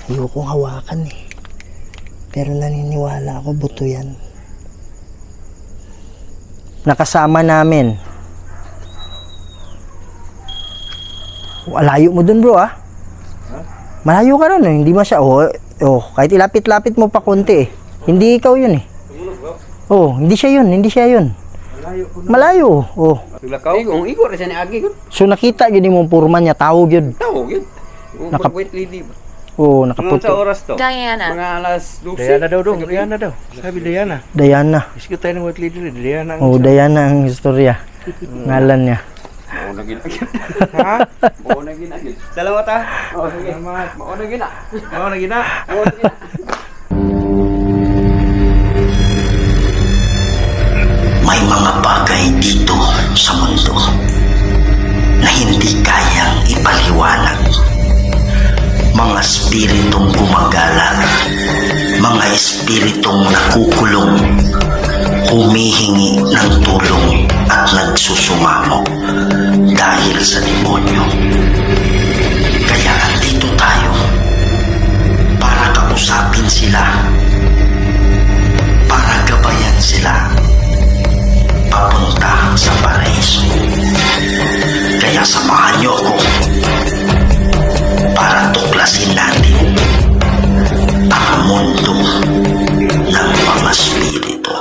Ayokong hawakan eh. Pero naniniwala ako buto yan. Nakasama namin. Malayo mo dun bro ah. Malayo ka ron eh. Hindi masya. Kahit ilapit-lapit mo pa konti eh. Hindi ikaw yun eh. Hindi siya yun. Hindi siya yun. Malayo. Lakaw, igor siya ni Agi ko. So nakita yun yung purma niya. Tawag yun. Tawag yun. Pag-wait lady ba? Nakaputi. Mga sa oras to? Diana. Mga alas 12. Diana daw dong, Diana daw. Sabi Diana. Diana. Iskot tayo ng white lady, Diana. Diana ang istorya. Ngalan niya. Mao na ginagil. Ha? Mao na ginagil. Salamat ha. Sige. Mao na gina. Mao na gina. Mao na gina. May mga bagay dito sa mundo na hindi kayang ipaliwanag. Mga espiritong gumagala, mga espiritong nakukulong, humihingi ng tulong at nagsusumamo dahil sa demonyo. Kaya andito tayo para kausapin sila, para gabayan sila papunta sa paraiso. Kaya samahan niyo ako para tuklasin natin ang mundo ng mga spirito.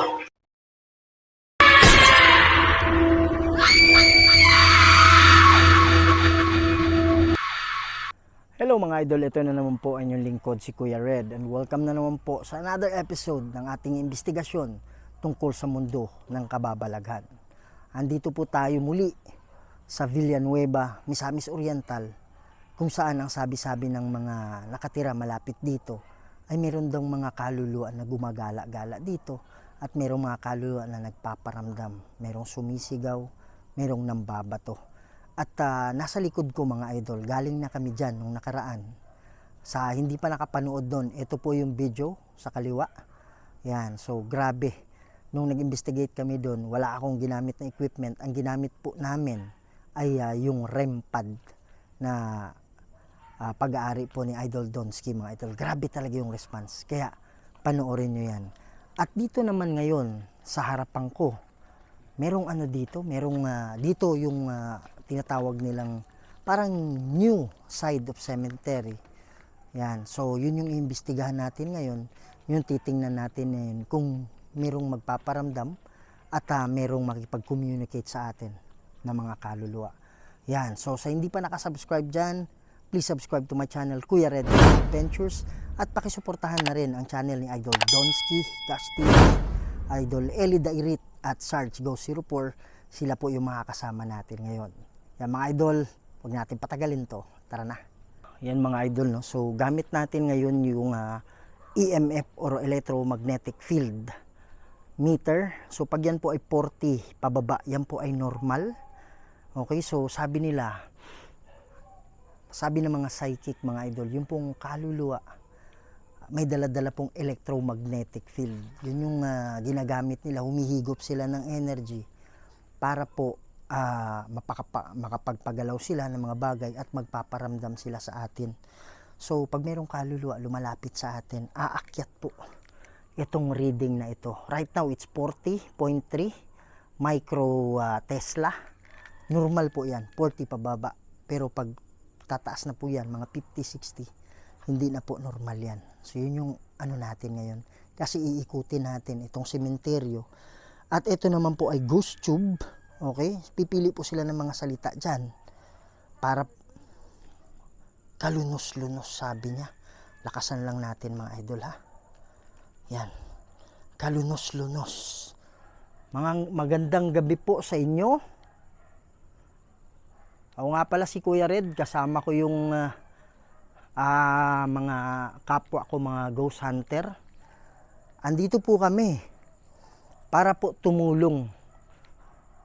Hello mga idol, ito na naman po ang inyong lingkod si Kuya Red and welcome na naman po sa another episode ng ating investigasyon tungkol sa mundo ng kababalaghan. Andito po tayo muli sa Villanueva, Misamis Oriental, kung saan ang sabi-sabi ng mga nakatira malapit dito ay meron daw mga kaluluwa na gumagala-gala dito at merong mga kaluluwa na nagpaparamdam, merong sumisigaw, merong nambabato. At nasa likod ko mga idol, galing na kami dyan nung nakaraan. Sa hindi pa nakapanood doon, ito po yung video sa kaliwa. Yan, so grabe. Nung nag-investigate kami doon, wala akong ginamit na equipment. Ang ginamit po namin ay yung REM pad na pag-aari po ni Idol Donsky mga idol. Grabe talaga yung response. Kaya panoorin nyo yan. At dito naman ngayon, sa harapan ko, merong ano dito, dito yung tinatawag nilang parang new side of cemetery. Yan. So, yun yung iimbestigahan natin ngayon. Yung titingnan natin ngayon kung merong magpaparamdam at merong makipag-communicate sa atin na mga kaluluwa. Yan. So, sa hindi pa nakasubscribe dyan, please subscribe to my channel, Kuya Red Adventures. At pakisuportahan na rin ang channel ni Idol Donsky, Castillo, Idol Eli Dairit at Sarge Go 04. Sila po yung mga kasama natin ngayon. Yan mga idol, huwag natin patagalin to. Tara na. Yan mga idol, no? So gamit natin ngayon yung EMF or electromagnetic field meter. So pag yan po ay 40 pababa, yan po ay normal. Okay, so sabi ng mga psychic mga idol, yung pong kaluluwa may dala-dala pong electromagnetic field. Yun yung ginagamit nila, humihigop sila ng energy para po makapagpagalaw sila ng mga bagay at magpaparamdam sila sa atin. So pag mayroong kaluluwa lumalapit sa atin, aakyat po itong reading na ito. Right now it's 40.3 micro Tesla. Normal po yan, 40 pababa. Pero pag tataas na po yan, mga 50-60, hindi na po normal yan. So yun yung ano natin ngayon. Kasi iikutin natin itong sementeryo. At ito naman po ay ghost tube. Okay? Pipili po sila ng mga salita dyan para kalunos-lunos, sabi niya. Lakasan lang natin mga idol ha. Yan. Kalunos-lunos. Mga magandang gabi po sa inyo. Ako nga pala si Kuya Red. Kasama ko yung mga kapwa ko, mga ghost hunter. Andito po kami para po tumulong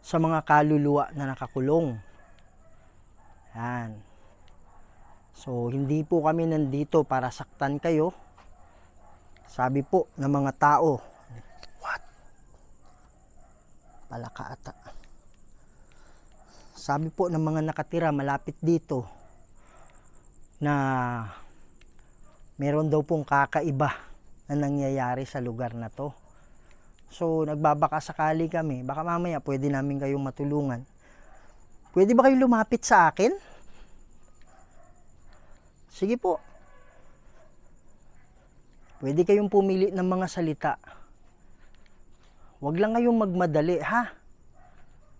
sa mga kaluluwa na nakakulong. Yan. So, hindi po kami nandito para saktan kayo. Sabi po ng mga tao, what? Palaka ata. Sabi po ng mga nakatira malapit dito na meron daw pong kakaiba na nangyayari sa lugar na to. So nagbabaka sakali kami, baka mamaya pwede namin kayong matulungan. Pwede ba kayo lumapit sa akin? Sige po. Pwede kayong pumili ng mga salita. Huwag lang kayong magmadali, ha?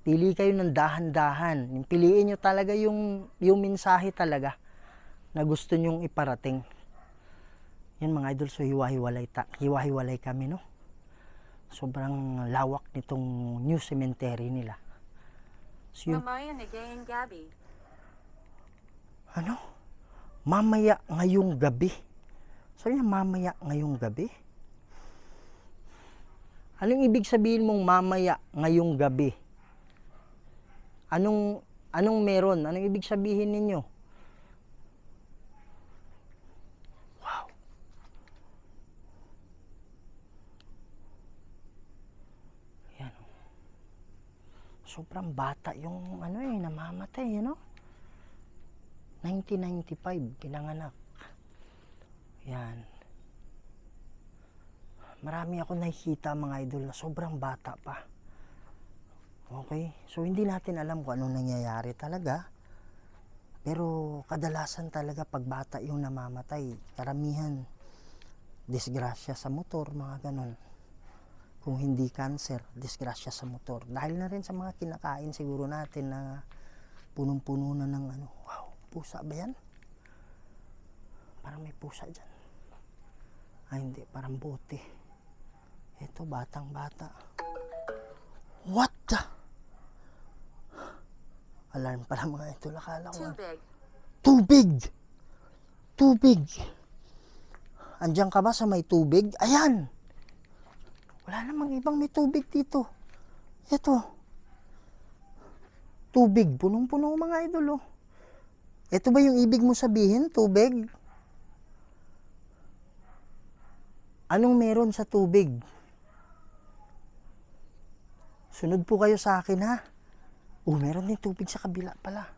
Pili kayo ng dahan-dahan. Piliin nyo talaga yung mensahe talaga na gusto nyong iparating. Yan mga idol, so hiwa-hiwalay kami, no? Sobrang lawak nitong new cemetery nila. So, Mamaya na Gay and Gabby. ano? Mamaya ngayong gabi. Sabi niya, mamaya ngayong gabi? Anong ibig sabihin mong mamaya ngayong gabi? Anong meron? Anong ibig sabihin ninyo? Wow. Yan. Sobrang bata yung namamatay, 1995 pinanganak. Yan. Marami ako nakikita mga idol na sobrang bata pa. Okay? So hindi natin alam kung anong nangyayari talaga. Pero kadalasan talaga pag bata yung namamatay, karamihan disgrasya sa motor, mga ganon. Kung hindi cancer, disgrasya sa motor. Dahil na rin sa mga kinakain siguro natin na punong-puno na ng wow, pusa ba yan? Parang may pusa dyan. Hindi, parang bote. Ito, batang-bata. What the? Alarm pala mga ito. Akala ko. Too big. Tubig! Tubig! Andiyan ka ba sa may tubig? Ayan! Wala namang ibang may tubig dito. Ito. Tubig. Punong-puno mga idol. Ito ba yung ibig mo sabihin? Tubig? Anong meron sa tubig? Sunod po kayo sa akin, ha? Meron din tubig sa kabila pala.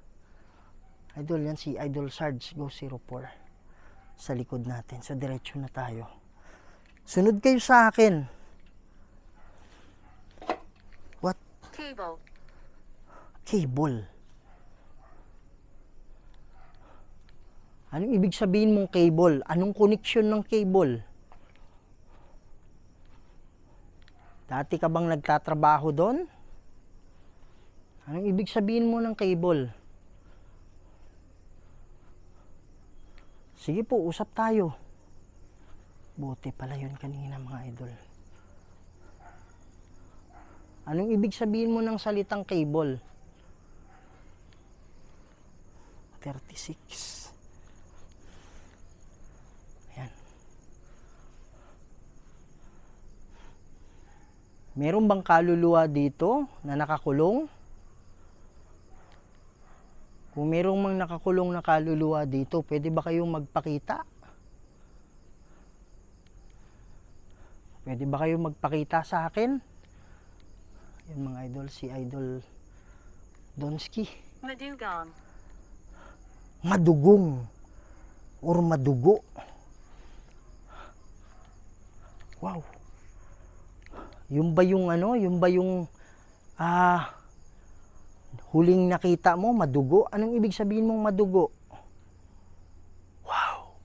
Idol, yan si Idol Sarge Go 04 sa likod natin. So, diretso na tayo. Sunod kayo sa akin. What? Cable. Cable. Anong ibig sabihin mong cable? Anong koneksyon ng cable? Dati ka bang nagtatrabaho doon? Anong ibig sabihin mo ng cable? Sige po, usap tayo. Bote pala yun kanina mga idol. Anong ibig sabihin mo ng salitang cable? 36. Ayan. Meron bang kaluluwa dito na nakakulong? Kung merong mang nakakulong na kaluluwa dito, pwede ba kayong magpakita? Pwede ba kayong magpakita sa akin? Yan mga idol, si Idol Donsky. Madugong. Madugong or madugo. Wow. Yung ba yung huling nakita mo, madugo? Anong ibig sabihin mong madugo? Wow.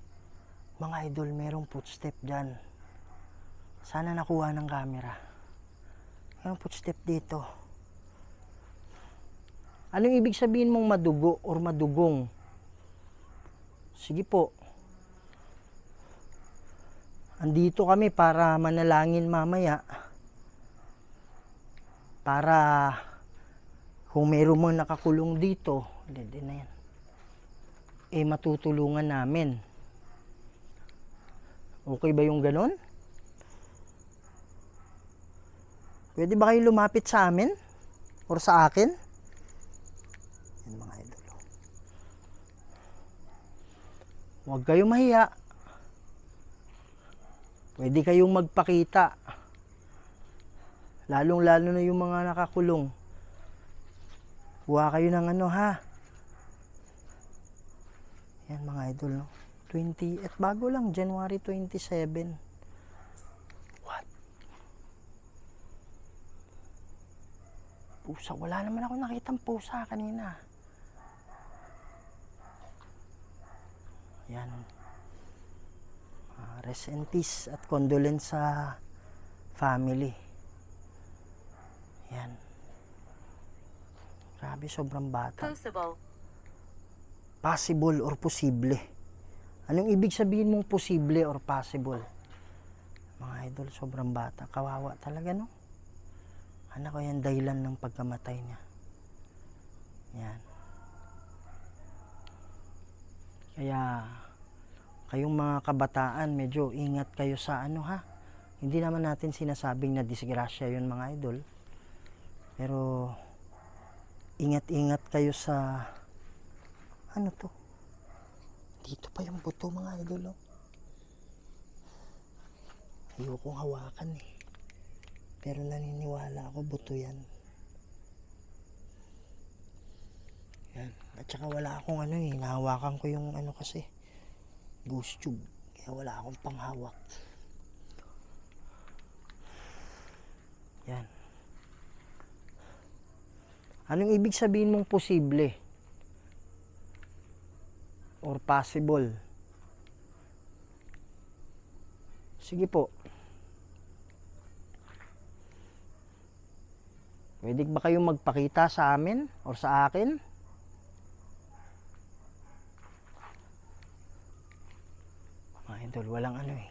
Mga idol, merong footstep dyan. Sana nakuha ng camera. Merong footstep dito. Anong ibig sabihin mong madugo or madugong? Sige po. Andito kami para manalangin mamaya. Para kung meron mang nakakulong dito, hindi na yan, matutulungan namin. Okay ba yung ganon? Pwede ba kayo lumapit sa amin? Or sa akin? Yan mga idol. Huwag kayong mahiya. Pwede kayong magpakita. Lalong-lalo na yung mga nakakulong. Kuha kayo ng ha. Yan mga idol, no? At bago lang, January 27. What? Pusa, wala naman ako nakitang pusa kanina. Yan. Rest in peace at condolence sa family. Yan. Grabe, sobrang bata. Possible. Possible or posible. Anong ibig sabihin mong posible or possible? Mga idol, sobrang bata. Kawawa talaga, no? Ano ko yan dahilan ng pagkamatay niya? Yan. Kaya, kayong mga kabataan, medyo ingat kayo sa ano, ha? Hindi naman natin sinasabing na disgrasya yun, mga idol. Pero, ingat-ingat kayo sa, ano to? Dito pa yung buto, mga idol, oh. Ayokong hawakan, eh. Pero naniniwala ako, buto yan. Yan. At saka wala akong ano, eh. Nahawakan ko yung ano kasi, ghost tube. Kaya wala akong panghawak. Yan. Anong ibig sabihin mong posible? Or possible? Sige po. Pwede ba kayong magpakita sa amin or sa akin? Mga idol, walang ano eh.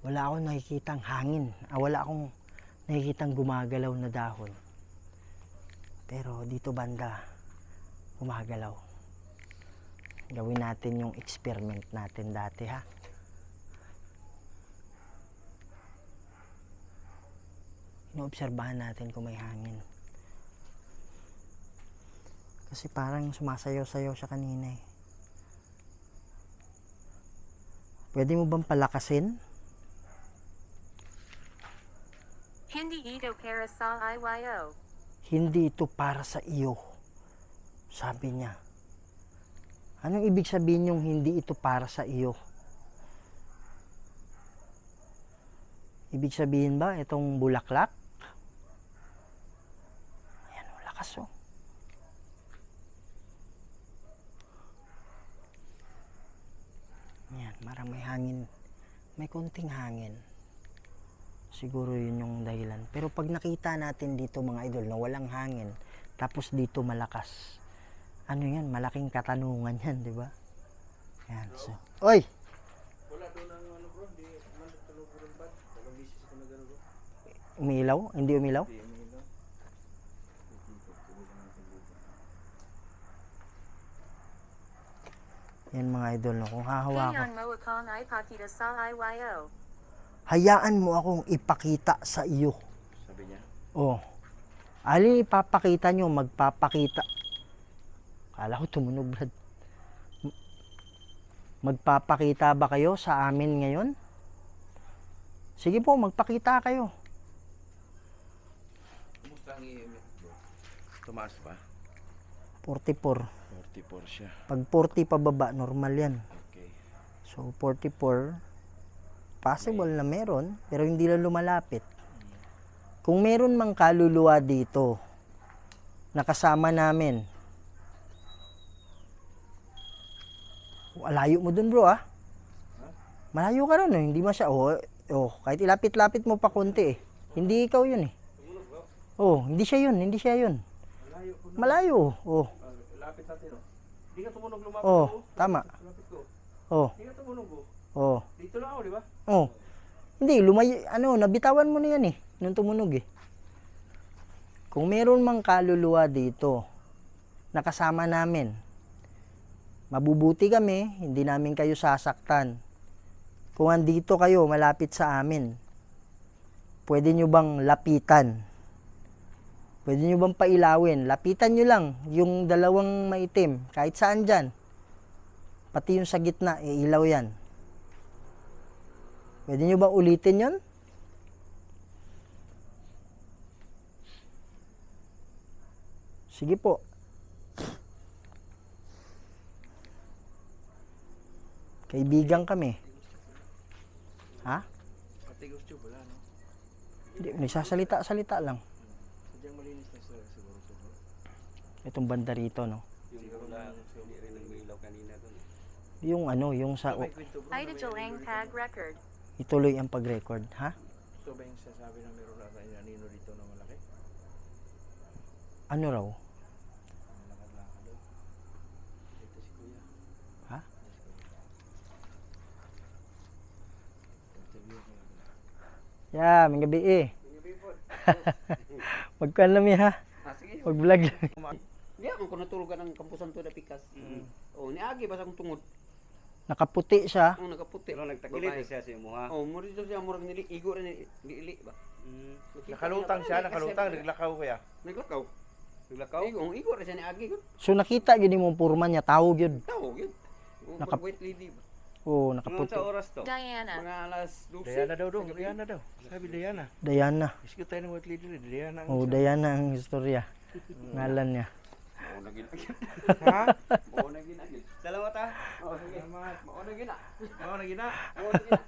Wala akong nakikitang hangin. Wala akong nakikitang gumagalaw na dahon. Pero dito banda, gumagalaw. Gawin natin yung experiment natin dati, ha? Inoobserbahan natin kung may hangin. Kasi parang sumasayaw-sayaw siya kanina, eh. Pwede mo bang palakasin? Hindi ito para sa iyo. Hindi ito para sa iyo, sabi niya. Anong ibig sabihin yung hindi ito para sa iyo? Ibig sabihin ba itong bulaklak? Ayan, lakas, oh. Ayan, marang may hangin. May konting hangin. Siguro yun yung dahilan. Pero pag nakita natin dito, mga idol, na walang hangin, tapos dito malakas, ano yan, malaking katanungan yan, di ba? Yan, so. Oy! Wala doon ang ano bro, di man tulog ron pa. Tagang bisis ko na gano'n bro. Umilaw? Hindi umilaw? Di mo ino. Yan mga idol, no? Kung hahawakan, Kailan mo akong ipakita sa iyo? hayaan mo akong ipakita sa iyo. Sabi niya. Oh. Alin ipapakita nyo, magpapakita. Kala ko tumunog, Brad. Magpapakita ba kayo sa amin ngayon? Sige po, magpakita kayo. Kumusta ang EMF bro? Tumaas pa? 44. 44 siya. Pag 40 pababa, normal yan. Okay. So, 44, possible na meron, pero hindi lang lumalapit. Kung meron mang kaluluwa dito, nakasama namin, malayo mo dun, bro, ah. Malayo ka ron, eh. Hindi masya, kahit ilapit-lapit mo pa konti, eh. Hindi ikaw yun, eh. Hindi siya yun, hindi siya yun. Malayo, Lapit natin oh. Hindi ka tumunog lumapit tama. Lapit ko. Oh, Hindi ka tumunog oh. Dito lang ako, di ba? Oh. Hindi, nabitawan mo na yan eh, nung tumunog eh. Kung meron mang kaluluwa dito, nakasama namin, mabubuti kami, hindi namin kayo sasaktan. Kung andito kayo, malapit sa amin, pwede nyo bang lapitan? Pwede nyo bang pailawin? Lapitan nyo lang yung dalawang maitim, kahit saan dyan. Pati yung sa gitna, ilaw yan. Pwede nyo bang ulitin yon? Sige po. Kaibigan kami. Ha? Pati gusto wala, no? Hindi, nagsasalita-salita lang. Sadyang malinis na siguro. Itong banda rito, no? Yung wala, hindi rin nag-ilaw kanina doon. Yung ano, yung sa... May kwento bro. Ida Jalang Tag Record. ituloy ang pag-record, ha? Ito ba yung sasabi na meron na anino dito na malaki? Ano raw? Lakad-lakad doon. Dito si Kuya. Ha? Interview ko lang. Yeah, may gabi eh. Magkuhan lang ha. Sige. Mag-vlog lang. Hindi ako kung natulugan ng kampusan to na pikas. Niagi ba sa kong tungod? Nakaputi siya. Nakaputi. Pero nagtagilid siya sa imuha. Mo dito siya murag igo rin niili ba? Nakalutang siya, naglakaw kuya. Naglakaw. Igo rin siya ni Agi gud. So nakita gini mo purman niya, tawag yun. Tawag yun. Wait lady ba? Oo, nakaputi. Sa oras to? Diana. Mga alas 12. Diana daw dong, Diana daw. Sabi Diana. Diana. Iskot tayo ng white lady, Diana. Oo, Diana ang istorya. Ngalan niya. Oo na ginagid. Ha? Oo na ginagid. Salamat ha. Oo sige. Salamat. Oo na gina. Oo, nagina. Oo na gina.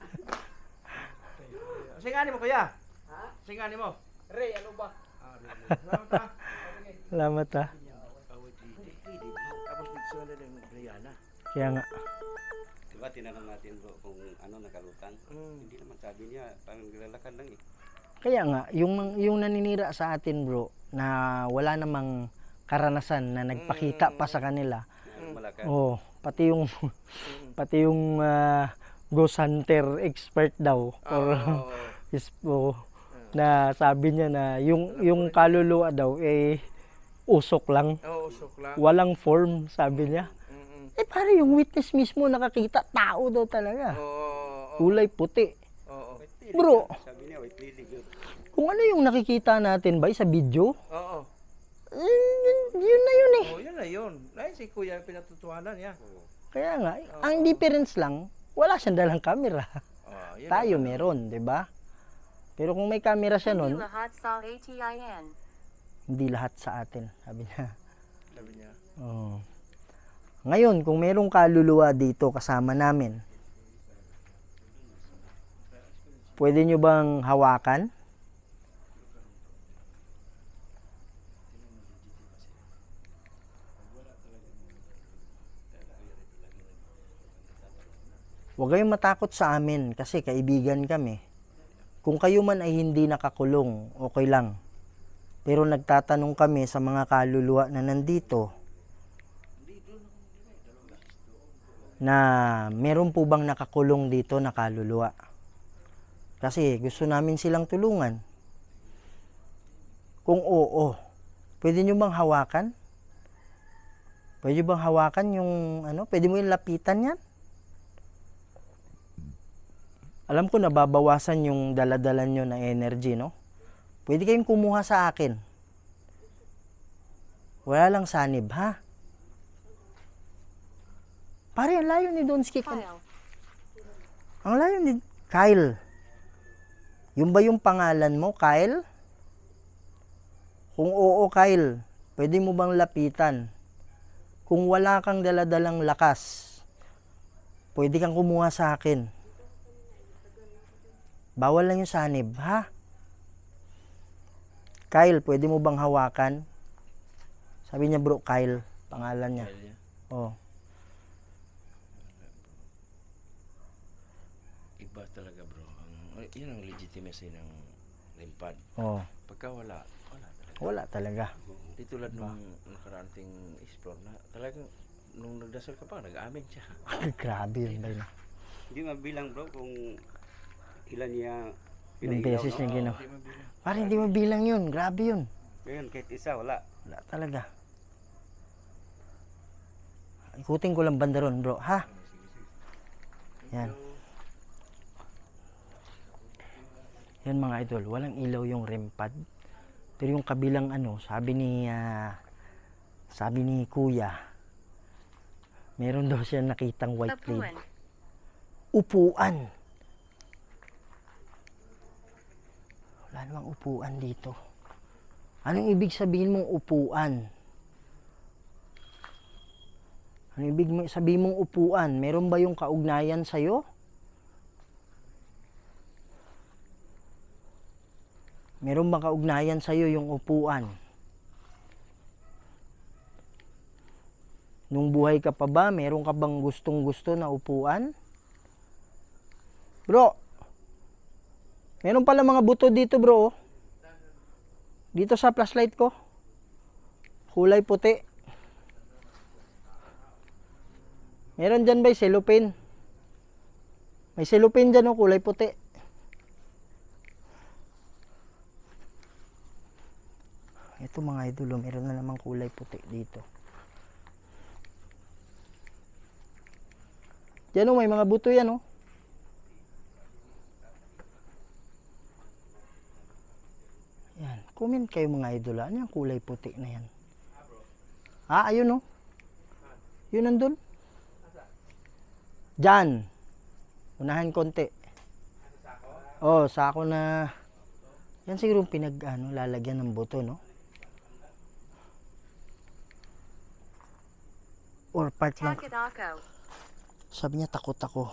Singani mo kuya? Ha? Singani mo? Ray, ano ba? Salamat ha. Salamat ha. Tapos dito sila ng Diana. Kaya nga. Diba tinanong natin bro kung ano nakalutang? Hindi naman sabi niya, parang nilalakad lang eh. Kaya nga, yung naninira sa atin bro, na wala namang karanasan na nagpakita pa sa kanila. Malakad. Oh, pati yung ghost hunter expert daw or na sabi niya na yung kaluluwa daw eh usok lang, Oo, usok lang. walang form, sabi niya. Eh pare, yung witness mismo nakakita, tao daw talaga. Oo. Kulay puti. Oo. Bro, Sabi niya, wait lady good. kung ano yung nakikita natin ba sa video, Oo. yun na yun eh. Oh, yun na yun. Ay, si Kuya pinatutuhanan niya. Kaya nga, ang difference lang, wala siyang dalang camera. Oh, yun Tayo meron, 'di ba? Pero kung may camera siya Hindi nun, lahat sa ATIN. hindi lahat sa atin, sabi niya. Sabi niya. Oh. Ngayon, kung merong kaluluwa dito kasama namin, pwede nyo bang hawakan? Huwag kayong matakot sa amin kasi kaibigan kami. Kung kayo man ay hindi nakakulong, okay lang. Pero nagtatanong kami sa mga kaluluwa na nandito na meron po bang nakakulong dito na kaluluwa. Kasi gusto namin silang tulungan. Kung oo, pwede nyo bang hawakan? Pwede bang hawakan yung ano? Pwede mo yung lapitan yan? Alam ko nababawasan yung daladalan nyo na energy, no? Pwede kayong kumuha sa akin. Wala lang sanib, ha? Pare, ang layo ni Donski. Kyle. Ang layo ni Kyle. Yung ba yung pangalan mo, Kyle? Kung oo, Kyle, pwede mo bang lapitan? Kung wala kang daladalang lakas, pwede kang kumuha sa akin. Bawal lang yung sanib, ha? Kyle, pwede mo bang hawakan? Sabi niya, bro, Kyle, pangalan niya. Oh. Iba talaga bro. Yun ang legitimacy ng limpad. Oh. Pagka wala talaga. Wala talaga. Di tulad nung nakaraanting explore na talagang nung nagdasal ka pa, nag-amin siya. Grabe yun ba yun? Hindi mabilang bro kung ilan niya Yung beses niya ginawa. Di mabilang. Pare, hindi mabilang yun. Grabe yun. Ngayon, kahit isa, wala. Wala talaga. Ikutin ko lang banda ron, bro. Ha? Yan. Yan mga idol. Walang ilaw yung REM pad. Pero yung kabilang ano, sabi ni Kuya, meron daw siya nakitang white lady. Tapuan. Upuan. Wala namang upuan dito. Anong ibig sabihin mong upuan? Ano ibig mo sabi mong upuan? Meron ba yung kaugnayan sa'yo? Meron ba kaugnayan sa'yo yung upuan? Nung buhay ka pa ba, meron ka bang gustong-gusto na upuan? Bro, meron pala mga buto dito bro. Dito sa flashlight ko. Kulay puti. Meron dyan ba yung cellophane? May cellophane dyan o kulay puti. Ito mga idol, meron na namang kulay puti dito. Diyan o, may mga buto yan o. Yan. Comment kayo mga idol. Ano yung kulay puti na yan? Ayun o. Yun nandun. Diyan. Unahan konti. Oh, sako na. Yan siguro lalagyan ng buto, no? Or part lang. Takadako. Sabi niya, takot ako.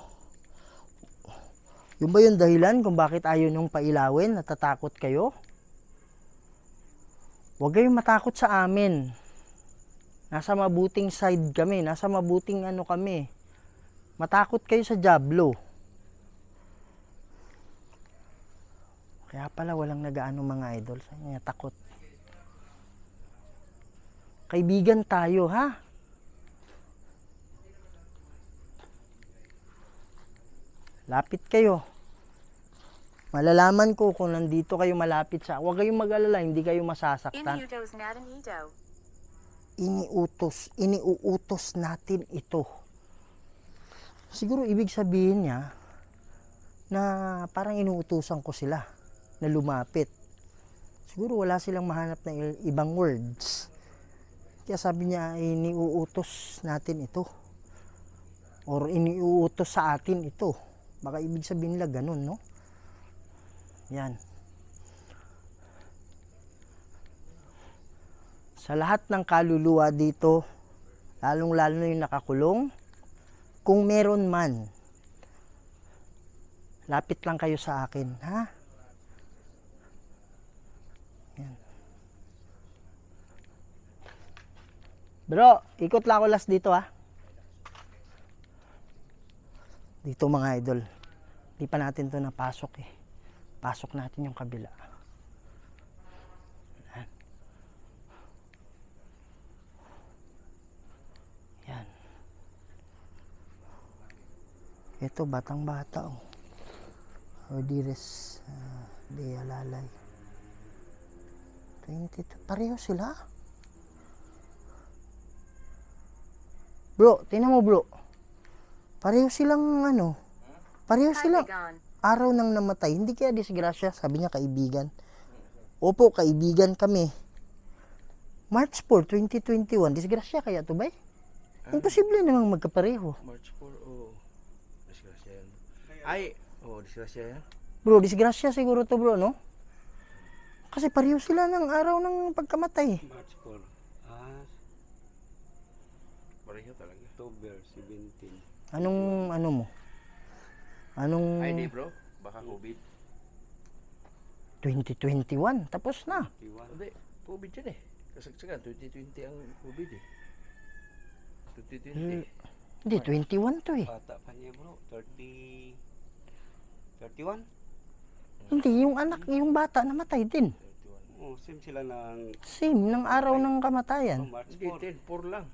Yung ba yung dahilan kung bakit ayaw nung pailawin? Natatakot kayo? Huwag kayong matakot sa amin. Nasa mabuting side kami. Nasa mabuting kami. Matakot kayo sa Diablo. Kaya pala walang nagaano mga idol. Sabi niya, takot. Kaibigan tayo, ha? Lapit kayo. Malalaman ko kung nandito kayo malapit sa... Huwag kayong mag-alala, hindi kayo masasaktan. Inuutos natin ito. Iniuutos natin ito. Siguro ibig sabihin niya na parang inuutusan ko sila na lumapit. Siguro wala silang mahanap na ibang words. Kaya sabi niya, iniuutos natin ito. Or iniuutos sa atin ito. Baka ibig sabihin nila ganun, no? Yan. Sa lahat ng kaluluwa dito, lalong-lalo na yung nakakulong, kung meron man, lapit lang kayo sa akin, ha? Yan. Bro, ikot lang ako last dito, ha? Dito mga idol. Di pa natin to napasok eh. Pasok natin yung kabila. Yan. Yan. Ito, batang-bata oh. Ordires de Alalay. 22. Pareho sila. Bro, tingnan mo bro. Pareho silang pareho silang Pentagon. araw nang namatay. Hindi kaya disgrasya, sabi niya kaibigan. Opo, kaibigan kami. March 4, 2021, disgrasya kaya to ba? Imposible namang magkapareho. March 4, disgrasya yan. Ay, disgrasya yan. Bro, disgrasya siguro to bro, no? Kasi pareho sila ng araw ng pagkamatay. March 4. Pareho talaga. October 17. Anong mo? Anong Ay, di bro. Baka COVID. 2021, tapos na. 21. Hindi, COVID yan eh. Kasagsagan, 2020 ang COVID eh. 2020. Hindi, 21 to eh. Bata pa niya bro. 30... 31? Hindi, yung anak, yung bata namatay din. 31. Oh, same sila ng Same, ng araw ng kamatayan. March Hindi, 4. 4 lang.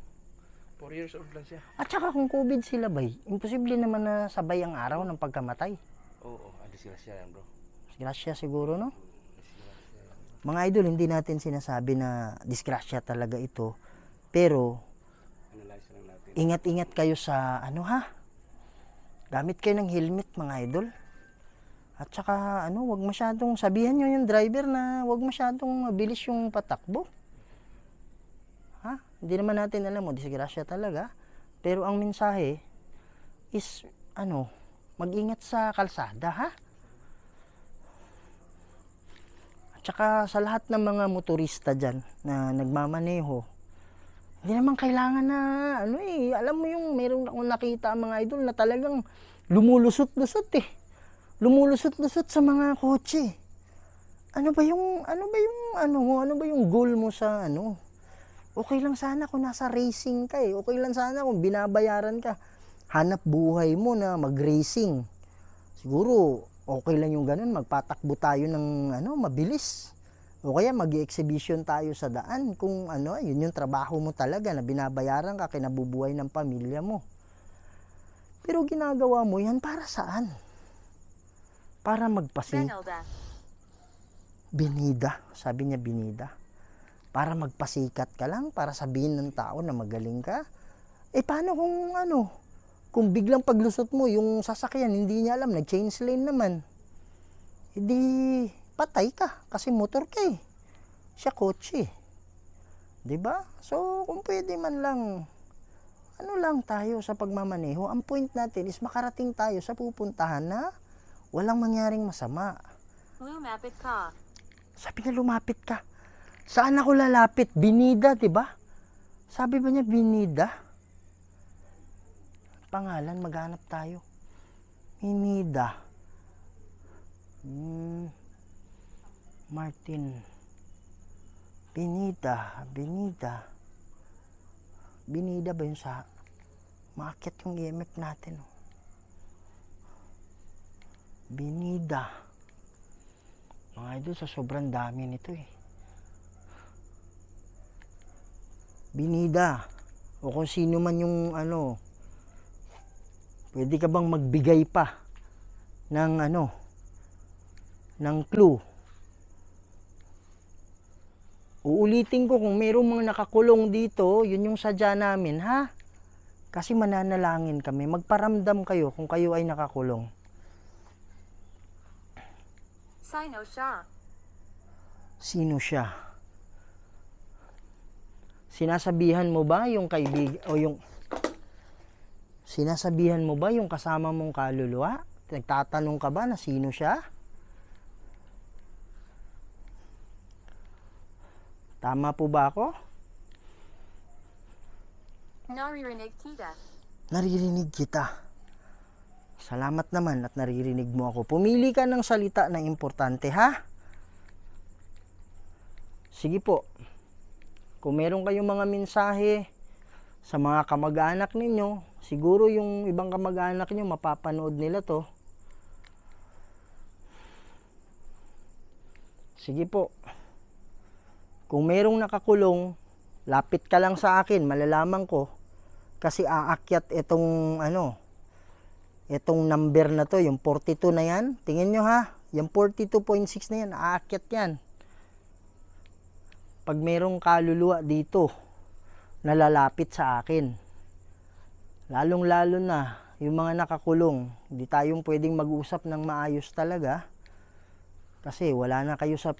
4 years old lang siya. At saka kung COVID sila bay, imposible naman na sabay ang araw ng pagkamatay. Oo, disgrasya yan bro. Disgrasya siguro, no? Disgrasya yan. Mga idol, hindi natin sinasabi na disgrasya talaga ito. Pero, Analyze lang natin. ingat-ingat kayo sa ha? Gamit kayo ng helmet, mga idol. At saka, wag masyadong, sabihan nyo yung driver na wag masyadong mabilis yung patakbo. Ha? Hindi naman natin alam mo, disgrasya talaga. Pero ang mensahe is, mag-ingat sa kalsada, ha? At saka sa lahat ng mga motorista dyan na nagmamaneho, Hindi naman kailangan na, alam mo yung meron akong nakita mga idol na talagang lumulusot-lusot eh. Lumulusot-lusot sa mga kotse. Ano ba yung goal mo sa Okay lang sana kung nasa racing ka eh. Okay lang sana kung binabayaran ka. Hanap buhay mo na mag-racing. Siguro, okay lang yung ganun. Magpatakbo tayo ng mabilis. O kaya mag-exhibition tayo sa daan kung yun yung trabaho mo talaga na binabayaran ka, kinabubuhay ng pamilya mo. Pero ginagawa mo yan para saan? Para Benilda. binida, sabi niya binida. Para magpasikat ka lang, para sabihin ng tao na magaling ka. Paano kung biglang paglusot mo, yung sasakyan, hindi niya alam, nag-change lane naman. Hindi, patay ka, kasi motor ka eh. Siya kotse. 'Di ba? So, kung pwede man lang, lang tayo sa pagmamaneho. Ang point natin is makarating tayo sa pupuntahan na walang mangyaring masama. Lumapit ka. Sabi niya, lumapit ka. Saan ako lalapit? Binida, 'di ba? Sabi ba niya, Binida? Pangalan, maghanap tayo. Binida. Martin. Binida. Binida ba yun sa... Maakyat yung EMF natin. Binida. Mga idol, sa sobrang dami nito eh. Binida. O kung sino man yung pwede ka bang magbigay pa ng ng clue. Uulitin ko, kung mayroong mga nakakulong dito, yun yung sadya namin, ha? Kasi mananalangin kami. Magparamdam kayo kung kayo ay nakakulong. Sino siya? Sino siya? Sinasabihan mo ba yung sinasabihan mo ba yung kasama mong kaluluwa? Nagtatanong ka ba na sino siya? Tama po ba ako? Naririnig kita. Naririnig kita. Salamat naman at naririnig mo ako. Pumili ka ng salita na importante, ha? Sige po. Kung meron kayong mga mensahe sa mga kamag-anak ninyo, siguro yung ibang kamag-anak nyo mapapanood nila to. Sige po. Kung merong nakakulong, lapit ka lang sa akin, malalaman ko. Kasi aakyat itong number na to, yung 42 na yan. Tingin nyo ha, yung 42.6 na yan, aakyat yan. Pag merong kaluluwa dito, nalalapit sa akin. Lalong-lalo na, yung mga nakakulong, hindi tayong pwedeng mag-usap ng maayos talaga. Kasi wala na kayo sa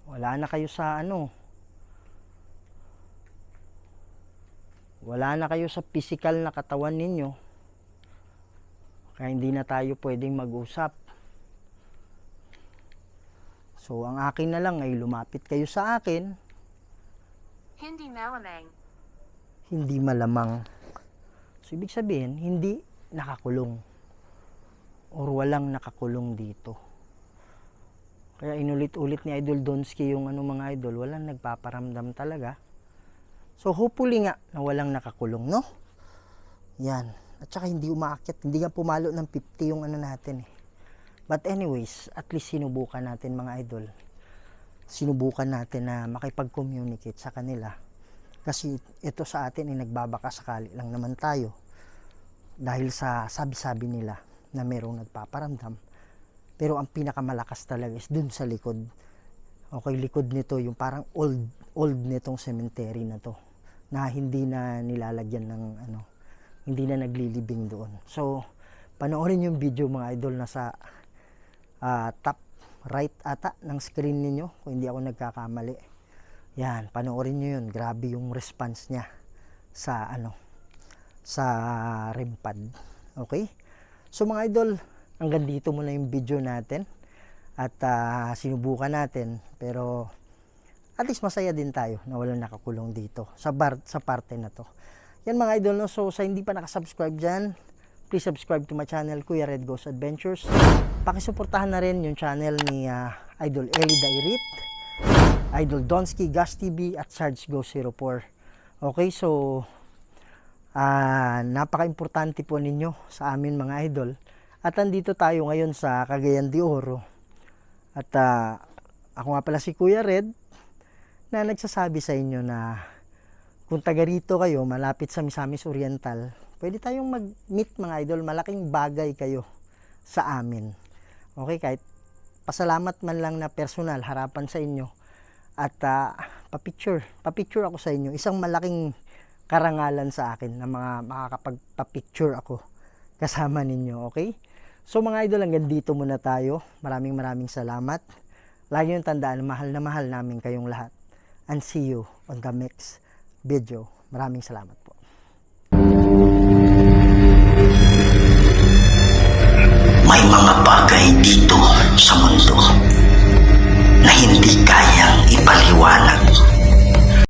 wala na kayo sa physical na katawan ninyo, kaya hindi na tayo pwedeng mag-usap. So ang akin na lang ay lumapit kayo sa akin. Hindi malamang. Hindi malamang. So ibig sabihin, hindi nakakulong or walang nakakulong dito. Kaya inulit-ulit ni Idol Donsky yung mga idol, walang nagpaparamdam talaga. So hopefully nga na walang nakakulong, no? Yan. At saka hindi umaakyat, hindi nga pumalo ng 50 yung natin eh. But anyways, at least sinubukan natin mga idol. Sinubukan natin na makipag-communicate sa kanila. Kasi ito sa atin ay nagbabaka sakali lang naman tayo. Dahil sa sabi-sabi nila na merong nagpaparamdam. Pero ang pinakamalakas talaga is dun sa likod. Okay, likod nito, yung parang old nitong cemetery na to. Na hindi na nilalagyan ng hindi na naglilibing doon. So, panoorin yung video mga idol na sa top right ata ng screen ninyo kung hindi ako nagkakamali. Yan, panoorin nyo yun. Grabe yung response niya sa sa REM pad. Okay? So mga idol, hanggang dito muna yung video natin. At sinubukan natin, pero at least masaya din tayo na walang nakakulong dito sa parte na to. Yan mga idol, no? So sa hindi pa nakasubscribe dyan, please subscribe to my channel, Kuya Red Goes Adventures. Pakisuportahan na rin yung channel ni Idol Eli Dairit, Idol Donsky, Gas TV at Sarge Go 04. Okay, so napaka-importante po ninyo sa amin mga idol. At andito tayo ngayon sa Cagayan de Oro. At ako nga pala si Kuya Red na nagsasabi sa inyo na kung taga rito kayo, malapit sa Misamis Oriental, pwede tayong mag-meet mga idol. Malaking bagay kayo sa amin. Okay, kahit pasalamat man lang na personal harapan sa inyo at papicture ako sa inyo. Isang malaking karangalan sa akin na makakapagpa-picture ako kasama ninyo, okay? So mga idol, hanggang dito muna tayo. Maraming salamat. Lagi yung tandaan, mahal na mahal namin kayong lahat. And see you on the next video. Maraming salamat po. May mga bagay dito sa mundo